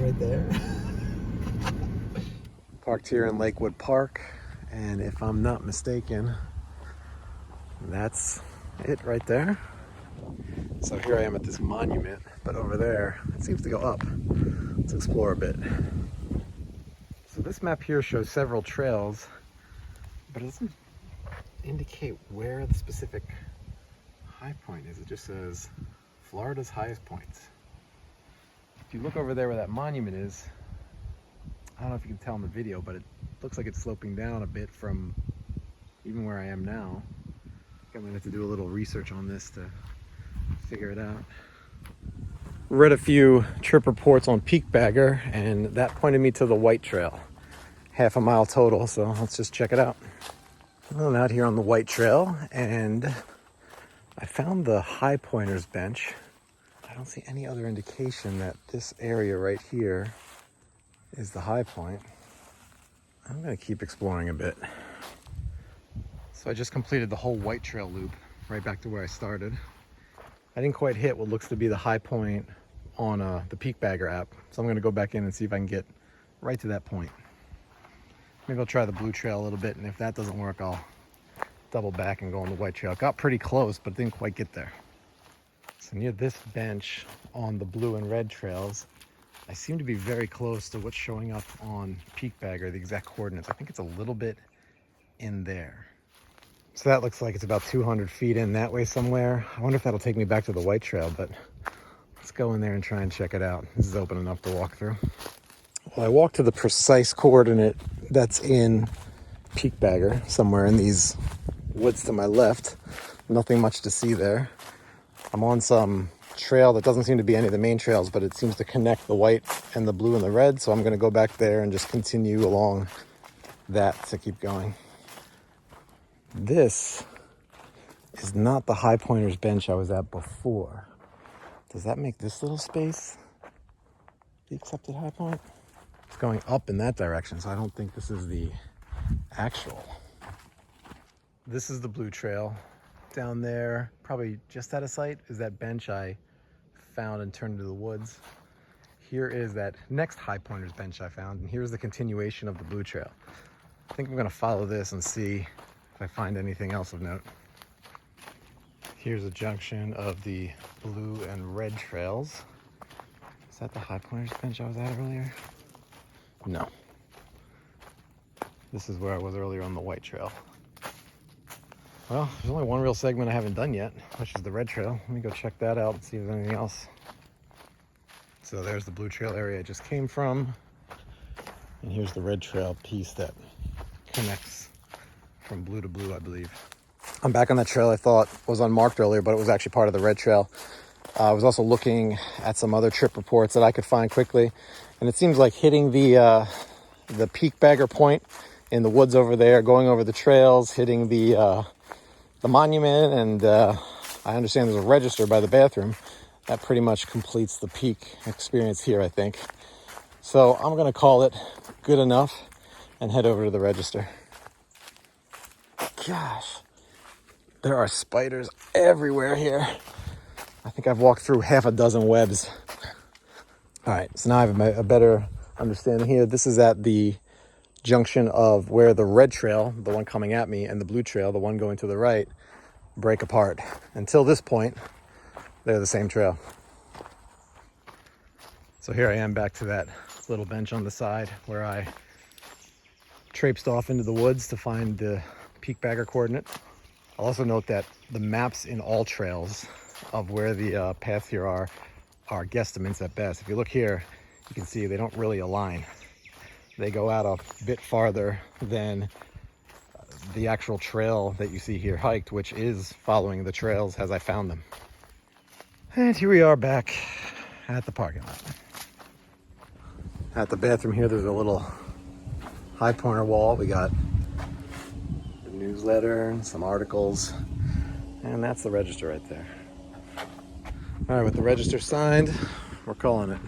right there. Parked here in Lakewood Park, and if I'm not mistaken, that's it right there. So here I am at this monument, but over there, it seems to go up. Let's explore a bit. So this map here shows several trails, but it doesn't indicate where the specific high point is. It just says Florida's highest points. If you look over there where that monument is, I don't know if you can tell in the video, but it looks like it's sloping down a bit from even where I am now. I'm gonna have to do a little research on this to figure it out. Read a few trip reports on Peakbagger, and that pointed me to the White Trail. Half a mile total, so let's just check it out. I'm out here on the White Trail, and I found the Highpointers bench. I don't see any other indication that this area right here is the high point. I'm gonna keep exploring a bit. So I just completed the whole White Trail loop, right back to where I started. I didn't quite hit what looks to be the high point on the Peakbagger app, so I'm gonna go back in and see if I can get right to that point. Maybe I'll try the Blue Trail a little bit, and if that doesn't work, I'll double back and go on the White Trail. Got pretty close, but didn't quite get there. So near this bench on the blue and red trails, I seem to be very close to what's showing up on Peakbagger, the exact coordinates. I think it's a little bit in there. So that looks like it's about 200 feet in that way somewhere. I wonder if that'll take me back to the White Trail, but let's go in there and try and check it out. This is open enough to walk through. Well, I walked to the precise coordinate that's in Peakbagger, somewhere in these woods to my left. Nothing much to see there. I'm on some trail that doesn't seem to be any of the main trails, but it seems to connect the white and the blue and the red, so I'm going to go back there and just continue along that to keep going. This is not the Highpointers bench I was at before. Does that make this little space the accepted high point? It's going up in that direction, so I don't think this is the actual. This is the Blue Trail. Down there, probably just out of sight, is that bench I found and turned into the woods. Here is that next Highpointers bench I found, and here's the continuation of the Blue Trail. I think I'm gonna follow this and see if I find anything else of note. Here's a junction of the blue and red trails. Is that the Highpointers bench I was at earlier? No. This is where I was earlier on the White Trail. Well, there's only one real segment I haven't done yet, which is the red trail. Let me go check that out and see if there's anything else. So there's the Blue Trail area I just came from. And here's the red trail piece that connects from blue to blue, I believe. I'm back on that trail I thought was unmarked earlier, but it was actually part of the red trail. I was also looking at some other trip reports that I could find quickly. And it seems like hitting the Peakbagger point in the woods over there, going over the trails, hitting the monument, and I understand there's a register by the bathroom. That pretty much completes the peak experience here, I think. So I'm gonna call it good enough and head over to the register. Gosh, there are spiders everywhere here. I think I've walked through half a dozen webs. All right, so now I have a better understanding here. This is at the junction of where the red trail, the one coming at me, and the blue trail, the one going to the right, break apart. Until this point, they're the same trail. So here I am back to that little bench on the side where I traipsed off into the woods to find the Peakbagger coordinate. I'll also note that the maps in all trails of where the paths here are guesstimates at best. If you look here, you can see they don't really align. They go out a bit farther than the actual trail that you see here hiked, which is following the trails as I found them. And here we are back at the parking lot. At the bathroom here, there's a little high pointer wall. We got the newsletter, some articles, and that's the register right there. All right, with the register signed, we're calling it.